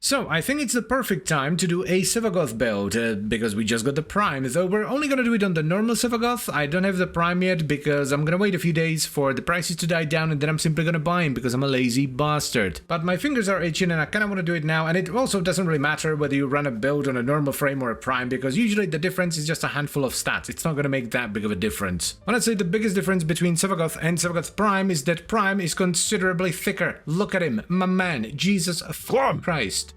So, I think it's the perfect time to do a Sevagoth build, because we just got the Prime, though we're only gonna do it on the normal Sevagoth. I don't have the Prime yet, because I'm gonna wait a few days for the prices to die down, and then I'm simply gonna buy him, because I'm a lazy bastard. But my fingers are itching, and I kinda wanna do it now, and it also doesn't really matter whether you run a build on a normal frame or a Prime, because usually the difference is just a handful of stats. It's not gonna make that big of a difference. Honestly, the biggest difference between Sevagoth and Sevagoth Prime is that Prime is considerably thicker. Look at him, my man, Jesus Christ.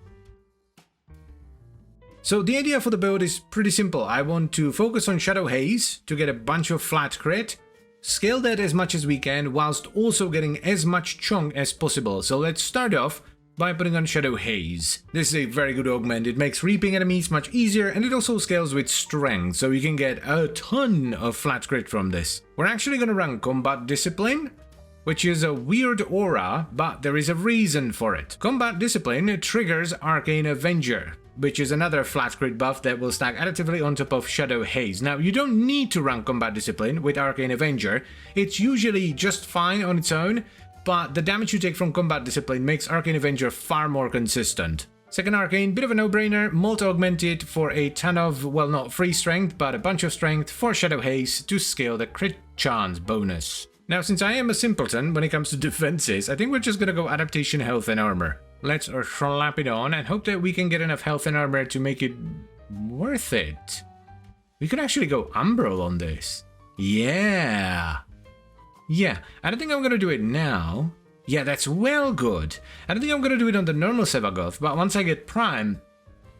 So the idea for the build is pretty simple. I want to focus on Shadow Haze to get a bunch of flat crit, scale that as much as we can whilst also getting as much chunk as possible. So let's start off by putting on Shadow Haze. This is a very good augment. It makes reaping enemies much easier, and it also scales with strength, so you can get a ton of flat crit from this. We're actually going to run Combat Discipline, which is a weird aura, but there is a reason for it. Combat Discipline triggers Arcane Avenger, which is another flat crit buff that will stack additively on top of Shadow Haze. Now, you don't need to run Combat Discipline with Arcane Avenger. It's usually just fine on its own, but the damage you take from Combat Discipline makes Arcane Avenger far more consistent. Second Arcane, bit of a no-brainer, Molt Augmented for a ton of, well, not free strength, but a bunch of strength for Shadow Haze to scale the crit chance bonus. Now, since I am a simpleton when it comes to defenses, I think we're just gonna go Adaptation, Health, and Armor. Let's slap it on and hope that we can get enough health and armor to make it worth it. We could actually go Umbral on this. Yeah, I don't think I'm gonna do it now. Yeah, that's well good. I don't think I'm gonna do it on the normal Sevagoth, but once I get Prime,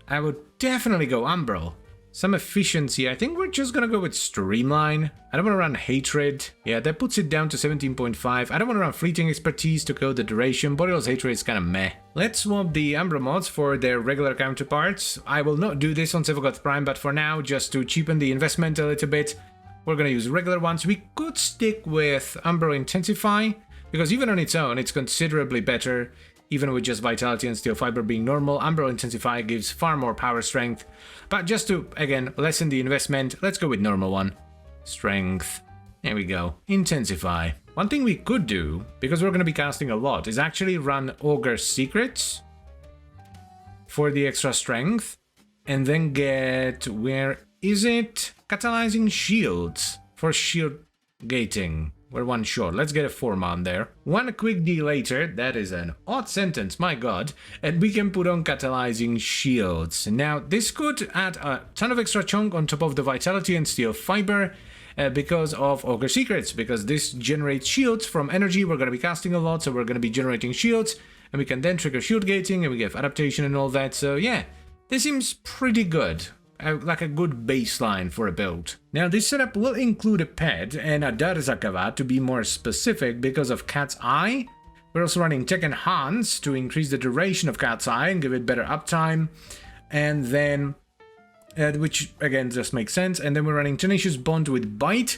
I would definitely go Umbral. Some efficiency, I think we're just gonna go with Streamline. I don't want to run Hatred. Yeah, that puts it down to 17.5. I don't want to run Fleeting Expertise to go the duration. Boreal's Hatred is kind of meh. Let's swap the Umbra mods for their regular counterparts. I will not do this on Sevagoth Prime, but for now, just to cheapen the investment a little bit, we're gonna use regular ones. We could stick with Umbra Intensify, because even on its own, it's considerably better. Even with just Vitality and Steel Fiber being normal, Umbral Intensify gives far more power strength. But just to, again, lessen the investment, let's go with normal one. Strength. There we go. Intensify. One thing we could do, because we're going to be casting a lot, is actually run Ogre Secrets for the extra strength. And then get, where is it? Catalyzing Shields for shield gating. We're one short. Let's get a form on there. One quick D later, that is an odd sentence, my god, and we can put on Catalyzing Shields. Now, this could add a ton of extra chunk on top of the Vitality and Steel Fiber because of Ogre Secrets, because this generates shields from energy. We're going to be casting a lot, so we're going to be generating shields, and we can then trigger shield gating, and we get adaptation and all that. So yeah, this seems pretty good. Like a good baseline for a build. Now, this setup will include a pet and a Darzakava to be more specific because of Cat's Eye. We're also running Tech Enhance to increase the duration of Cat's Eye and give it better uptime. And then, which again just makes sense. And then we're running Tenacious Bond with Bite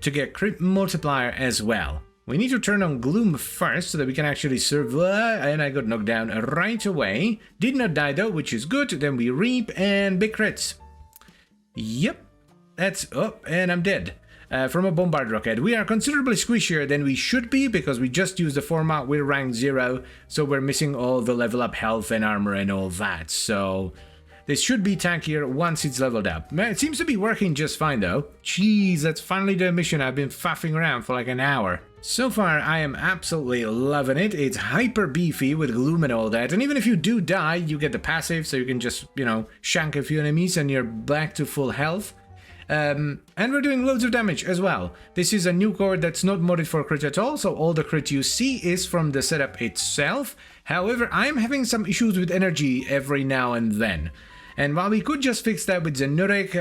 to get crit multiplier as well. We need to turn on Gloom first so that we can actually survive, and I got knocked down right away. Did not die though, which is good. Then we Reap and big crits. Yep, that's up, and I'm dead. From a Bombard Rocket. We are considerably squishier than we should be because we just used the format. We're rank 0, so we're missing all the level up health and armor and all that. So this should be tankier once it's leveled up. Man, it seems to be working just fine though. Jeez, that's finally the mission I've been faffing around for like an hour. So far, I am absolutely loving it. It's hyper beefy with Gloom and all that. And even if you do die, you get the passive, so you can just, you know, shank a few enemies and you're back to full health. And we're doing loads of damage as well. This is a new core that's not modded for crit at all, so all the crit you see is from the setup itself. However, I'm having some issues with energy every now and then. And while we could just fix that with Zenuric,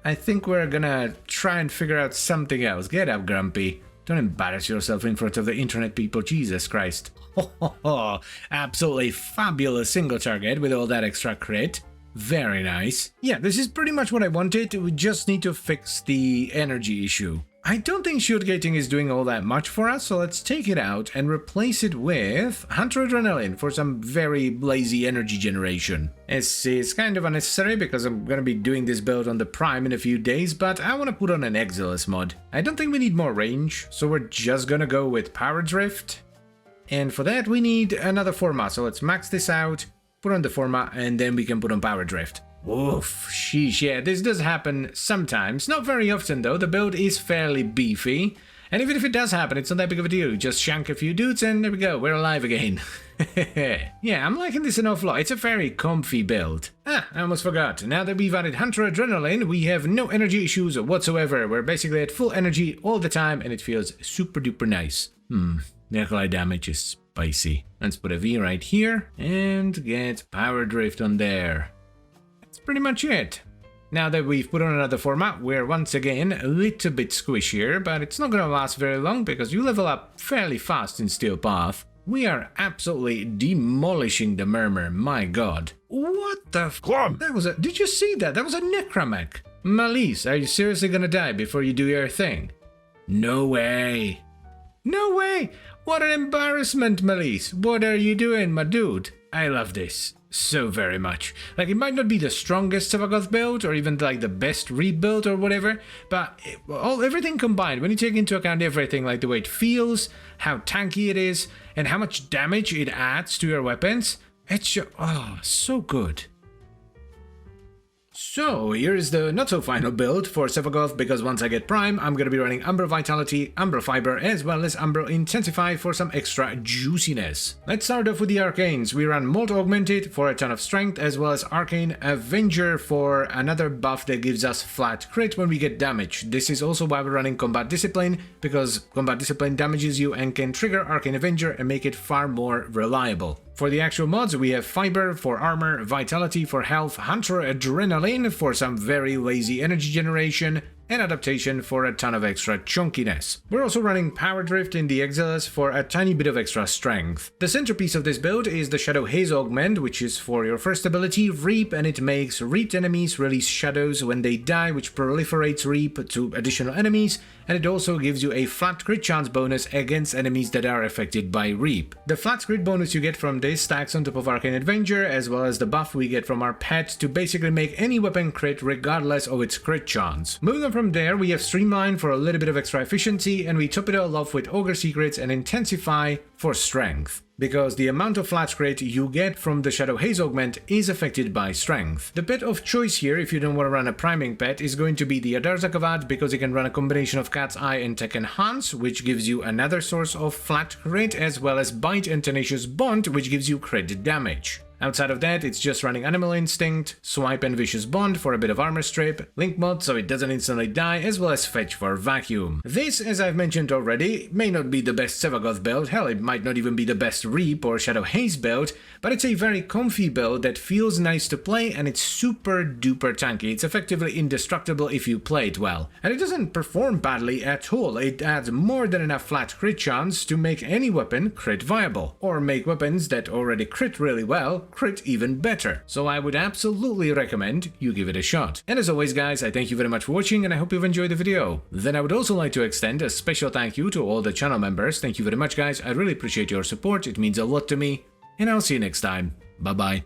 I think we're gonna try and figure out something else. Get up, Grumpy. Don't embarrass yourself in front of the internet people, Jesus Christ. Ho ho ho, absolutely fabulous single target with all that extra crit. Very nice. Yeah, this is pretty much what I wanted. We just need to fix the energy issue. I don't think shield gating is doing all that much for us, so let's take it out and replace it with Hunter Adrenaline for some very lazy energy generation. It's kind of unnecessary because I'm gonna be doing this build on the Prime in a few days, but I want to put on an Exiles mod. I don't think we need more range, so we're just gonna go with Power Drift And for that we need another format, so let's max this out, put on the format, and then we can put on power drift. Oof, sheesh, yeah, this does happen sometimes, not very often though. The build is fairly beefy, and even if it does happen, it's not that big of a deal. You just shank a few dudes and there we go, we're alive again. Yeah, I'm liking this an awful lot. It's a very comfy build. I almost forgot. Now that we've added Hunter Adrenaline, we have no energy issues whatsoever. We're basically at full energy all the time and it feels super duper nice. Necrolite damage is spicy. Let's put a V right here and get power drift on there. That's pretty much it. Now that we've put on another format, we're once again a little bit squishier, but it's not gonna last very long because you level up fairly fast in Steel Path. We are absolutely demolishing the Murmur, my god. What the f- That was a- Did you see that? That was a Necramech. Malise, are you seriously gonna die before you do your thing? No way. No way! What an embarrassment, Malise. What are you doing, my dude? I love this so very much. Like, it might not be the strongest Sevagoth build or even like the best rebuild or whatever, but everything combined, when you take into account everything, like the way it feels, how tanky it is, and how much damage it adds to your weapons, it's just, so good. So, here's the not-so-final build for Sevagoth, because once I get Prime, I'm gonna be running Umbra Vitality, Umbra Fiber, as well as Umbra Intensify for some extra juiciness. Let's start off with the Arcanes. We run Molt Augmented for a ton of strength, as well as Arcane Avenger for another buff that gives us flat crit when we get damage. This is also why we're running Combat Discipline, because Combat Discipline damages you and can trigger Arcane Avenger and make it far more reliable. For the actual mods, we have Fiber for armor, Vitality for health, Hunter Adrenaline for some very lazy energy generation, and Adaptation for a ton of extra chunkiness. We're also running Power Drift in the Exiles for a tiny bit of extra strength. The centerpiece of this build is the Shadow Haze Augment, which is for your first ability, Reap, and it makes reaped enemies release shadows when they die, which proliferates Reap to additional enemies, and it also gives you a flat crit chance bonus against enemies that are affected by Reap. The flat crit bonus you get from this stacks on top of Arcane Avenger, as well as the buff we get from our pet to basically make any weapon crit regardless of its crit chance. Moving on from there, we have Streamline for a little bit of extra efficiency, and we top it all off with Ogre Secrets and Intensify for strength, because the amount of flat crit you get from the Shadow Haze Augment is affected by strength. The pet of choice here, if you don't want to run a priming pet, is going to be the Adarza Kavad, because it can run a combination of Cat's Eye and Tech Enhance, which gives you another source of flat crit, as well as Bite and Tenacious Bond, which gives you crit damage. Outside of that, it's just running Animal Instinct, Swipe and Vicious Bond for a bit of armor strip, Link Mod so it doesn't instantly die, as well as Fetch for Vacuum. This, as I've mentioned already, may not be the best Sevagoth build, hell, it might not even be the best Reap or Shadow Haze build, but it's a very comfy build that feels nice to play, and it's super duper tanky. It's effectively indestructible if you play it well. And it doesn't perform badly at all. It adds more than enough flat crit chance to make any weapon crit viable, or make weapons that already crit really well crit even better. So I would absolutely recommend you give it a shot. And as always guys, I thank you very much for watching and I hope you've enjoyed the video. Then I would also like to extend a special thank you to all the channel members. Thank you very much guys, I really appreciate your support, it means a lot to me, and I'll see you next time. Bye bye.